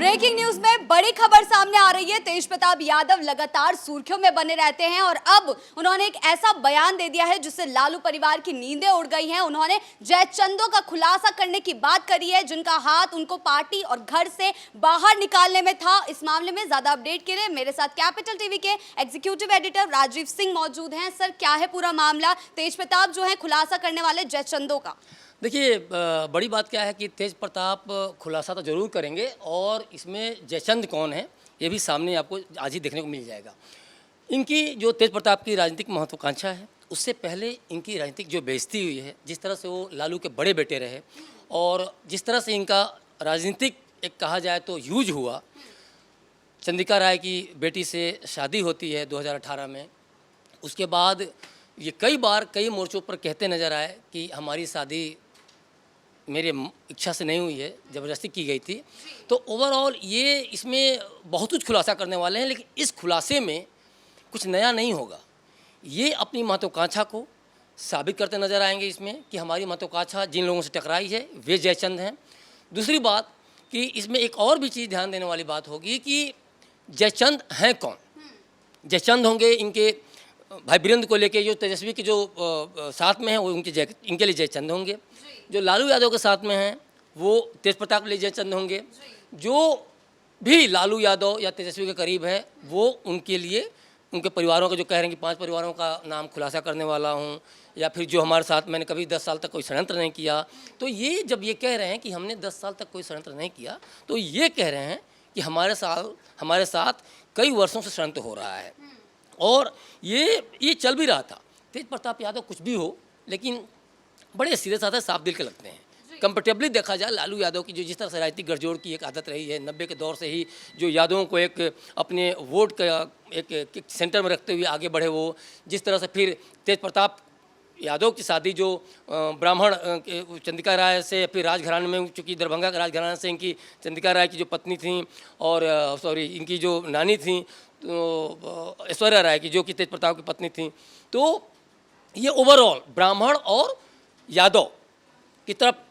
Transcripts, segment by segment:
Breaking news में बड़ी खबर सामने आ रही है। तेज प्रताप यादव लगातार सुर्खियों में बने रहते हैं और अब उन्होंने एक ऐसा बयान दे दिया है जिससे लालू परिवार की नींदें उड़ गई हैं। उन्होंने जयचंदों का खुलासा करने की बात करी है, जिनका हाथ उनको पार्टी और घर से बाहर निकालने में था। इस मामले में ज्यादा अपडेट के लिए मेरे साथ कैपिटल टीवी के एग्जीक्यूटिव एडिटर राजीव सिंह मौजूद हैं। सर, क्या है पूरा मामला? तेज प्रताप जो है खुलासा करने वाले जयचंदों का। देखिए, बड़ी बात क्या है कि तेज प्रताप खुलासा तो जरूर करेंगे और इसमें जयचंद कौन है ये भी सामने आपको आज ही देखने को मिल जाएगा। इनकी जो तेज प्रताप की राजनीतिक महत्वाकांक्षा है, उससे पहले इनकी राजनीतिक जो बेइज्जती हुई है, जिस तरह से वो लालू के बड़े बेटे रहे और जिस तरह से इनका राजनीतिक एक कहा जाए तो यूज हुआ। चंद्रिका राय की बेटी से शादी होती है 2018 में। उसके बाद ये कई बार कई मोर्चों पर कहते नज़र आए कि हमारी शादी मेरे इच्छा से नहीं हुई है, ज़बरदस्ती की गई थी। तो ओवरऑल ये इसमें बहुत कुछ खुलासा करने वाले हैं, लेकिन इस खुलासे में कुछ नया नहीं होगा। ये अपनी महत्वाकांक्षा को साबित करते नज़र आएंगे इसमें कि हमारी महत्वाकांक्षा जिन लोगों से टकराई है वे जयचंद हैं। दूसरी बात कि इसमें एक और भी चीज़ ध्यान देने वाली बात होगी कि जयचंद हैं कौन। जयचंद होंगे इनके भाई वीरेंद्र को लेके, जो तेजस्वी के जो साथ में हैं वो इनके लिए जयचंद होंगे। जो लालू यादव के साथ में हैं वो तेज प्रताप के लिए जयचंद होंगे। जो भी लालू यादव या तेजस्वी के करीब है वो उनके लिए, उनके परिवारों का जो कह रहे हैं कि 5 परिवारों का नाम खुलासा करने वाला हूँ, या फिर जो हमारे साथ मैंने कभी 10 साल तक कोई षड्यंत्र नहीं किया। तो ये जब ये कह रहे हैं कि हमने 10 साल तक कोई षड्यंत्र नहीं किया, तो ये कह रहे हैं कि हमारे साथ कई वर्षों से षड्यंत्र हो रहा है और ये चल भी रहा था। तेज प्रताप यादव कुछ भी हो, लेकिन बड़े सीधे साधे साफ दिल के लगते हैं। कंफर्टेबली देखा जाए लालू यादव की जो जिस तरह से राजनीतिक गठजोड़ की एक आदत रही है 90 के दौर से ही, जो यादवों को एक अपने वोट का एक सेंटर में रखते हुए आगे बढ़े, वो जिस तरह से फिर तेज प्रताप यादव की शादी जो ब्राह्मण चंद्रिका राय से, फिर राजघराने में, चूँकि दरभंगा के राजघराने से इनकी चंद्रिका राय की जो पत्नी थी और इनकी जो नानी थी तो ऐश्वर्या राय की, जो कि तेज प्रताप की पत्नी थी। तो ये ओवरऑल ब्राह्मण और यादव की तरफ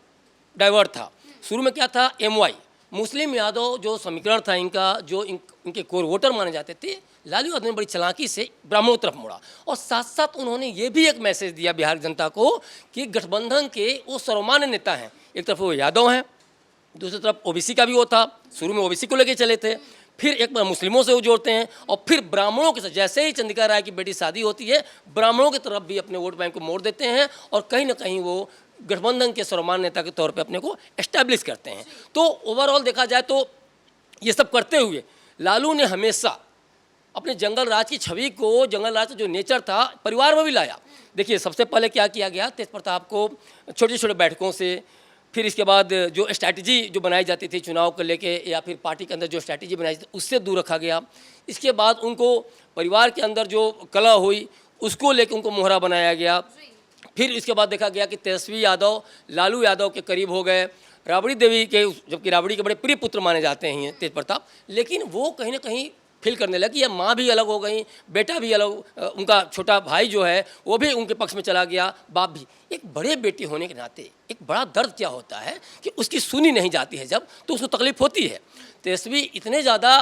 डाइवर्ट था। शुरू में क्या था, MY मुस्लिम यादव जो समीकरण था इनका, जो इनके कोर वोटर माने जाते थे, लालू यादव ने बड़ी चालाकी से ब्राह्मणों की तरफ मुड़ा। और साथ साथ उन्होंने ये भी एक मैसेज दिया बिहार जनता को कि गठबंधन के वो सर्वमान्य नेता हैं। एक तरफ वो यादव हैं, दूसरी तरफ OBC का भी वो था। शुरू में OBC को लेके चले थे, फिर एक बार मुस्लिमों से वो जोड़ते हैं और फिर ब्राह्मणों के साथ, जैसे ही चंद्रिका राय की बेटी शादी होती है, ब्राह्मणों की तरफ भी अपने वोट बैंक को मोड़ देते हैं और कहीं ना कहीं वो गठबंधन के सर्वमान्य नेता के तौर पे अपने को एस्टैब्लिश करते हैं। तो ओवरऑल देखा जाए तो ये सब करते हुए लालू ने हमेशा अपने जंगल राज की छवि को, जंगल राज का जो नेचर था, परिवार में भी लाया। देखिए, सबसे पहले क्या किया गया, तेज प्रताप को छोटे छोटे बैठकों से, फिर इसके बाद जो स्ट्रैटेजी जो बनाई जाती थी चुनाव को लेके, या फिर पार्टी के अंदर जो स्ट्रैटेजी बनाई जाती थी उससे दूर रखा गया। इसके बाद उनको परिवार के अंदर जो कलह हुई उसको लेकर उनको मोहरा बनाया गया। फिर इसके बाद देखा गया कि तेजस्वी यादव लालू यादव के करीब हो गए, राबड़ी देवी के, जबकि राबड़ी के बड़े प्रिय पुत्र माने जाते हैं तेज प्रताप, लेकिन वो कहीं ना कहीं फील करने लगी या माँ भी अलग हो गई, बेटा भी अलग, उनका छोटा भाई जो है वो भी उनके पक्ष में चला गया, बाप भी। एक बड़े बेटे होने के नाते एक बड़ा दर्द क्या होता है कि उसकी सुनी नहीं जाती है जब, तो उसको तकलीफ होती है। तेजस्वी इतने ज़्यादा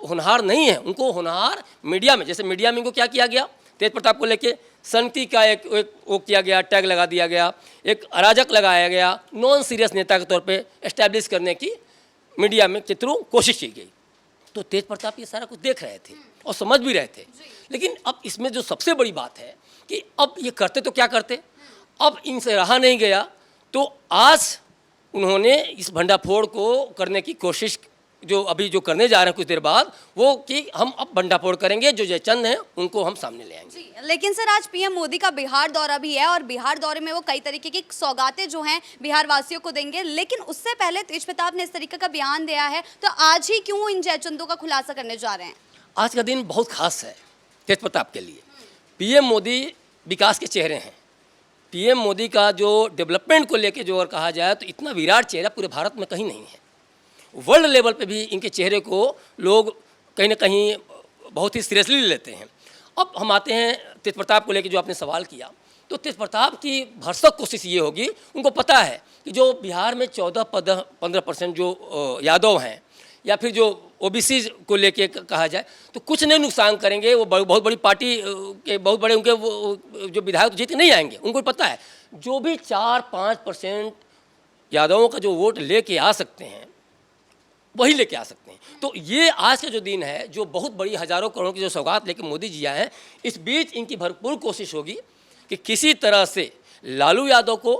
होनहार नहीं है, उनको होनहार मीडिया में, जैसे मीडिया में इनको क्या किया गया, तेज प्रताप को लेके संगति का एक वो किया गया, टैग लगा दिया गया, एक अराजक लगाया गया, नॉन सीरियस नेता के तौर पे एस्टैब्लिश करने की मीडिया में चित्रों कोशिश की गई। तो तेज प्रताप ये सारा कुछ देख रहे थे और समझ भी रहे थे। लेकिन अब इसमें जो सबसे बड़ी बात है कि अब ये करते तो क्या करते, अब इनसे रहा नहीं गया, तो आज उन्होंने इस भंडाफोड़ को करने की कोशिश, जो अभी जो करने जा रहे हैं कुछ देर बाद, वो कि हम अब भंडाफोड़ करेंगे, जो जयचंद हैं उनको हम सामने ले आएंगे। लेकिन सर, आज PM मोदी का बिहार दौरा भी है और बिहार दौरे में वो कई तरीके की सौगातें जो हैं बिहार वासियों को देंगे, लेकिन उससे पहले तेज प्रताप ने इस तरीके का बयान दिया है, तो आज ही क्यों इन जयचंदों का खुलासा करने जा रहे हैं? आज का दिन बहुत खास है तेज प्रताप के लिए। PM मोदी विकास के चेहरे हैं। PM मोदी का जो डेवलपमेंट को लेके जो और कहा जाए तो इतना विराट चेहरा पूरे भारत में कहीं नहीं है। वर्ल्ड लेवल पे भी इनके चेहरे को लोग कहीं ना कहीं बहुत ही सीरियसली लेते हैं। अब हम आते हैं तेज प्रताप को लेकर, जो आपने सवाल किया, तो तेज प्रताप की भरसक कोशिश ये होगी, उनको पता है कि जो बिहार में 14-15% जो यादव हैं, या फिर जो ओबीसी को लेके कहा जाए, तो कुछ नहीं नुकसान करेंगे। वो बहुत बड़ी पार्टी के बहुत बड़े उनके वो जो विधायक जीत नहीं आएंगे, उनको पता है जो भी 4-5% यादवों का जो वोट लेके आ सकते हैं वही लेके आ सकते हैं। तो ये आज का जो दिन है, जो बहुत बड़ी हज़ारों करोड़ की जो सौगात लेके मोदी जी आए हैं, इस बीच इनकी भरपूर कोशिश होगी कि किसी तरह से लालू यादव को,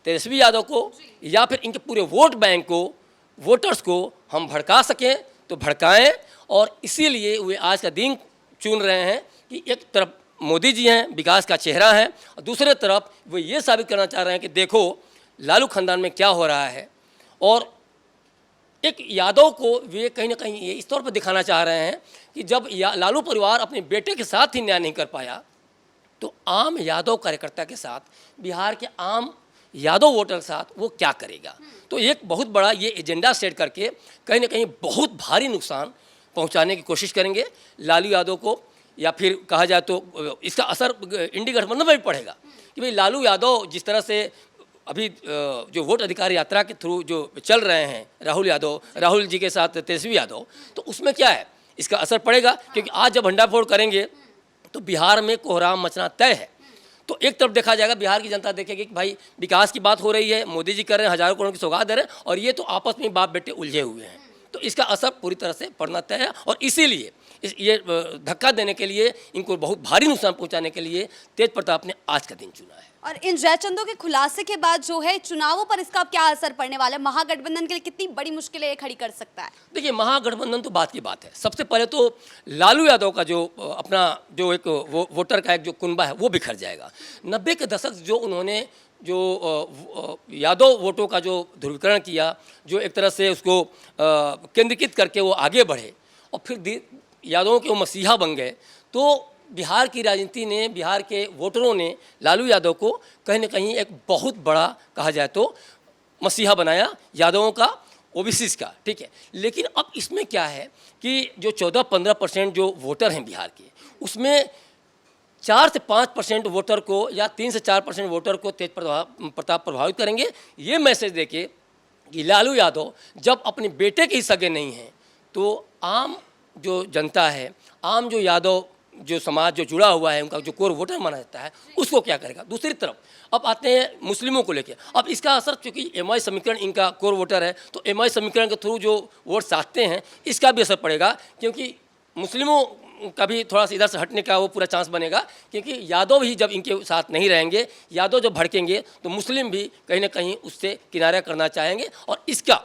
तेजस्वी यादव को या फिर इनके पूरे वोट बैंक को, वोटर्स को हम भड़का सकें तो भड़काएं। और इसीलिए वे आज का दिन चुन रहे हैं कि एक तरफ मोदी जी हैं, विकास का चेहरा है, और दूसरे तरफ वे ये साबित करना चाह रहे हैं कि देखो लालू खानदान में क्या हो रहा है। और एक यादव को वे कहीं ना कहीं ये इस तौर पर दिखाना चाह रहे हैं कि जब लालू परिवार अपने बेटे के साथ ही न्याय नहीं कर पाया, तो आम यादव कार्यकर्ता के साथ, बिहार के आम यादव वोटर के साथ वो क्या करेगा। तो एक बहुत बड़ा ये एजेंडा सेट करके कहीं ना कहीं बहुत भारी नुकसान पहुंचाने की कोशिश करेंगे लालू यादव को, या फिर कहा जाए तो इसका असर इंडी गठबंधन में भी पड़ेगा कि भाई लालू यादव जिस तरह से अभी जो वोट अधिकार यात्रा के थ्रू जो चल रहे हैं राहुल जी के साथ तेजस्वी यादव, तो उसमें क्या है इसका असर पड़ेगा। क्योंकि आज जब भंडाफोड़ करेंगे तो बिहार में कोहराम मचना तय है। तो एक तरफ देखा जाएगा, बिहार की जनता देखेगी कि भाई विकास की बात हो रही है, मोदी जी कर रहे हैं, हज़ारों करोड़ की सौगात दे रहे हैं, और ये तो आपस में बाप बेटे उलझे हुए हैं। तो इसका असर पूरी तरह से पड़ना तय है। और इसीलिए ये धक्का देने के लिए, इनको बहुत भारी नुकसान पहुंचाने के लिए तेज प्रताप ने आज का दिन चुना है। और इन जयचंदों के खुलासे के बाद जो है चुनावों पर इसका क्या असर पड़ने वाला है? महागठबंधन के लिए कितनी बड़ी मुश्किलें ये खड़ी कर सकता है? देखिए, महागठबंधन तो बात की बात है। सबसे पहले तो लालू यादव का जो अपना जो एक वोटर का एक जो कुनबा है वो बिखर जाएगा। 90 के दशक जो उन्होंने जो यादव वोटों का जो ध्रुवीकरण किया, जो एक तरह से उसको केंद्रीकृत करके वो आगे बढ़े और फिर यादवों के वो मसीहा बन गए, तो बिहार की राजनीति ने, बिहार के वोटरों ने लालू यादव को कहीं ना कहीं एक बहुत बड़ा कहा जाए तो मसीहा बनाया यादवों का, ओबीसीज का, ठीक है। लेकिन अब इसमें क्या है कि जो 14-15% जो वोटर हैं बिहार के, उसमें 4 से 5% वोटर को या 3 से 4% वोटर को तेज प्रताप प्रभावित करेंगे। ये मैसेज देके कि लालू यादव जब अपने बेटे के ही सगे नहीं हैं, तो आम जो जनता है, आम जो यादव जो समाज जो जुड़ा हुआ है, उनका जो कोर वोटर माना जाता है, उसको क्या करेगा। दूसरी तरफ अब आते हैं मुस्लिमों को लेकर। अब इसका असर, चूँकि एमआई समीकरण इनका कोर वोटर है, तो एमआई समीकरण के थ्रू जो वोट चाहते हैं इसका भी असर पड़ेगा, क्योंकि मुस्लिमों का भी थोड़ा सा इधर से हटने का वो पूरा चांस बनेगा। क्योंकि यादव ही जब इनके साथ नहीं रहेंगे, यादव जब भड़केंगे, तो मुस्लिम भी कहीं ना कहीं उससे किनारा करना चाहेंगे। और इसका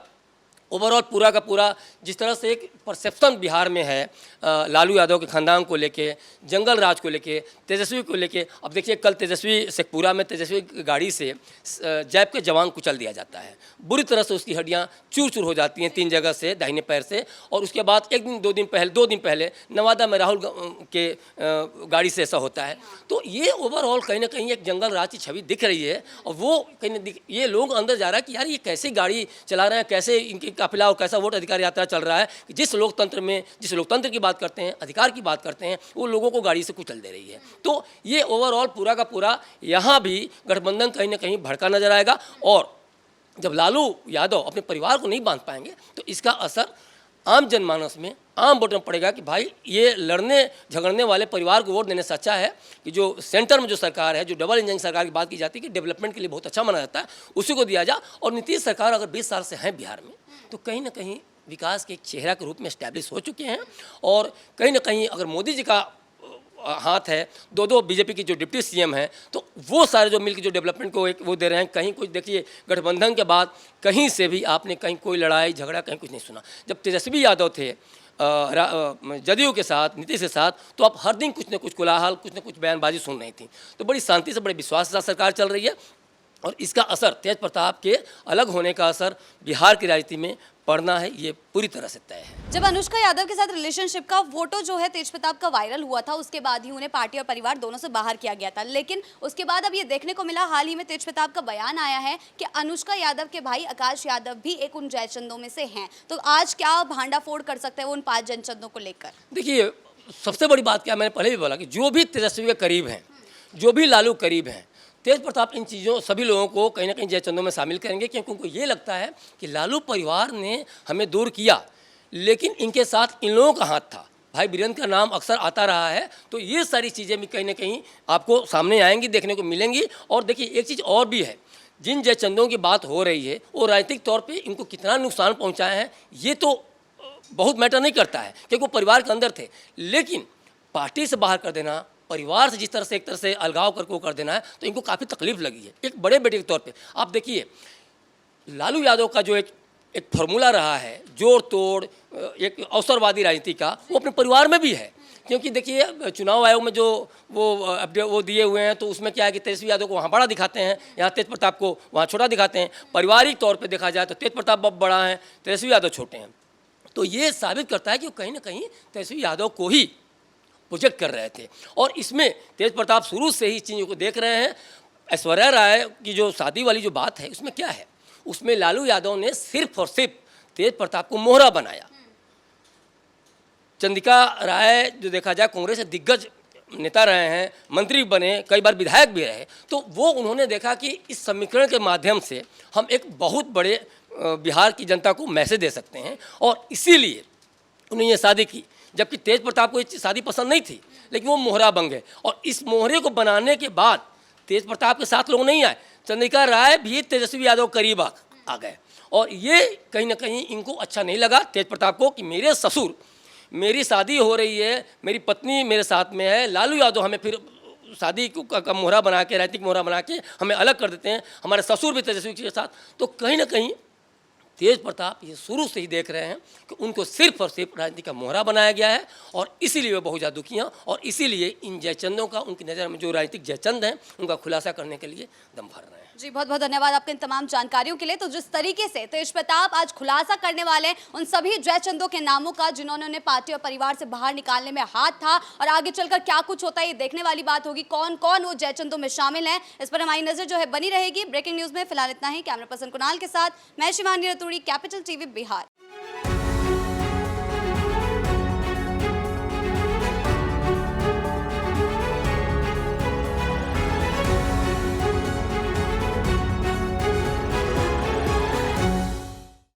ओवरऑल पूरा का पूरा जिस तरह से एक परसेप्शन बिहार में है लालू यादव के खानदान को लेके, जंगल राज को लेके, तेजस्वी को लेके। अब देखिए, कल तेजस्वी शेखपुरा में तेजस्वी गाड़ी से जैप के जवान कुचल दिया जाता है, बुरी तरह से उसकी हड्डियां चूर चूर हो जाती हैं 3 जगह से दाहिने पैर से। और उसके बाद 2 दिन पहले नवादा में राहुल के गाड़ी से ऐसा होता है। तो ये ओवरऑल कहीं ना कहीं एक जंगल राज की छवि दिख रही है। और वो कहीं ना ये लोग अंदर जा रहा है कि यार ये कैसे गाड़ी चला रहे हैं, कैसे इनकी काफिला और कैसा वोट अधिकार यात्रा चल रहा है कि जिस लोकतंत्र की बात करते हैं, अधिकार की बात करते हैं, वो लोगों को गाड़ी से कुचल दे रही है। तो ये ओवरऑल पूरा का पूरा यहाँ भी गठबंधन कहीं ना कहीं भड़का नजर आएगा। और जब लालू यादव अपने परिवार को नहीं बांध पाएंगे, तो इसका असर आम जनमानस में, आम वोटर में पड़ेगा कि भाई ये लड़ने झगड़ने वाले परिवार को वोट देने से अच्छा है कि जो सेंटर में जो सरकार है, जो डबल इंजन सरकार की बात की जाती है कि डेवलपमेंट के लिए बहुत अच्छा माना जाता है, उसी को दिया जा। और नीतीश सरकार अगर 20 साल से हैं बिहार में, तो कहीं ना कहीं विकास के एक चेहरा के रूप में एस्टैब्लिश हो चुके हैं। और कहीं ना कहीं अगर मोदी जी का हाथ है, 2 बीजेपी की जो डिप्टी सीएम हैं, तो वो सारे जो मिलकर जो डेवलपमेंट को एक वो दे रहे हैं। कहीं कुछ देखिए, गठबंधन के बाद कहीं से भी आपने कहीं कोई लड़ाई झगड़ा कहीं कुछ नहीं सुना। जब तेजस्वी यादव थे जदयू के साथ, नीतीश के साथ, तो आप हर दिन कुछ न कुछ कोलाहल, कुछ न कुछ बयानबाजी सुन रही थी। तो बड़ी शांति से, बड़े विश्वास के साथ सरकार चल रही है। और इसका असर, तेज प्रताप के अलग होने का असर बिहार की राजनीति में पड़ना है, ये पूरी तरह से तय है। जब अनुष्का यादव के साथ रिलेशनशिप का फोटो जो है तेज प्रताप का वायरल हुआ था, उसके बाद ही उन्हें पार्टी और परिवार दोनों से बाहर किया गया था। लेकिन उसके बाद अब ये देखने को मिला, हाल ही में तेज प्रताप का बयान आया है कि अनुष्का यादव के भाई आकाश यादव भी एक उन जयचंदों में से हैं। तो आज क्या भांडाफोड़ कर सकते हैं वो उन 5 जनचंदों को लेकर? देखिए, सबसे बड़ी बात क्या, मैंने पहले भी बोला कि जो भी तेजस्वी के करीब हैं, जो भी लालू करीब हैं, तेज प्रताप इन चीज़ों सभी लोगों को कहीं ना कहीं जयचंदों में शामिल करेंगे। क्योंकि उनको ये लगता है कि लालू परिवार ने हमें दूर किया, लेकिन इनके साथ इन लोगों का हाथ था। भाई वीरेंद्र का नाम अक्सर आता रहा है, तो ये सारी चीज़ें भी कहीं ना कहीं आपको सामने आएंगी, देखने को मिलेंगी। और देखिए एक चीज़ और भी है, जिन जयचंदों की बात हो रही है वो राजनीतिक तौर पे इनको कितना नुकसान पहुंचाए हैं ये तो बहुत मैटर नहीं करता है, क्योंकि वो परिवार के अंदर थे। लेकिन पार्टी से बाहर कर देना, परिवार से जिस तरह से एक तरह से अलगाव करके वो कर देना है, तो इनको काफ़ी तकलीफ लगी है। एक बड़े बेटे के तौर पे आप देखिए, लालू यादव का जो एक फार्मूला रहा है जोड़ तोड़, एक अवसरवादी राजनीति का, वो अपने परिवार में भी है। क्योंकि देखिए चुनाव आयोग में जो वो दिए हुए हैं, तो उसमें क्या है कि तेजस्वी यादव को वहाँ बड़ा दिखाते हैं, यहाँ तेज प्रताप को वहाँ छोटा दिखाते हैं। पारिवारिक तौर पे देखा जाए तो तेज प्रताप बहुत बड़ा है, तेजस्वी यादव छोटे हैं। तो ये साबित करता है कि वो कहीं ना कहीं तेजस्वी यादव को ही प्रोजेक्ट कर रहे थे। और इसमें तेज प्रताप शुरू से ही चीज़ों को देख रहे हैं। ऐश्वर्या राय की जो शादी वाली जो बात है, उसमें क्या है, उसमें लालू यादव ने सिर्फ और सिर्फ तेज प्रताप को मोहरा बनाया। चंद्रिका राय जो देखा जाए कांग्रेस से दिग्गज नेता रहे हैं, मंत्री बने, कई बार विधायक भी रहे, तो वो उन्होंने देखा कि इस समीकरण के माध्यम से हम एक बहुत बड़े बिहार की जनता को मैसेज दे सकते हैं, और इसीलिए उन्होंने ये शादी की। जबकि तेज प्रताप को ये शादी पसंद नहीं थी, लेकिन वो मोहरा बन गए। और इस मोहरे को बनाने के बाद तेज प्रताप के साथ लोग नहीं आए, चंद्रिका राय भी तेजस्वी यादव करीब आ गए। और ये कहीं ना कहीं इनको अच्छा नहीं लगा तेज प्रताप को कि मेरे ससुर, मेरी शादी हो रही है, मेरी पत्नी मेरे साथ में है, लालू यादव हमें फिर शादी का मोहरा बना के, राजनीतिक मोहरा बना के हमें अलग कर देते हैं, हमारे ससुर भी तेजस्वी के साथ। तो कहीं ना कहीं तेज प्रताप ये शुरू से ही देख रहे हैं कि उनको सिर्फ और सिर्फ राजनीति का मोहरा बनाया गया है, और इसीलिए वे बहुत ज़्यादा दुखी हैं। और इसीलिए इन जयचंदों का, उनकी नज़र में जो राजनीतिक जयचंद हैं, उनका खुलासा करने के लिए दम भर रहे हैं। जी बहुत बहुत धन्यवाद आपके इन तमाम जानकारियों के लिए। तो जिस तरीके से तेज प्रताप आज खुलासा करने वाले हैं उन सभी जयचंदों के नामों का जिन्होंने उन्हें पार्टी और परिवार से बाहर निकालने में हाथ था, और आगे चलकर क्या कुछ होता है ये देखने वाली बात होगी, कौन कौन वो जयचंदों में शामिल हैं, इस पर हमारी नजर जो है बनी रहेगी। ब्रेकिंग न्यूज में फिलहाल इतना ही। कैमरा पर्सन कुणाल के साथ मैं शिवानी रतूड़ी, कैपिटल टीवी बिहार।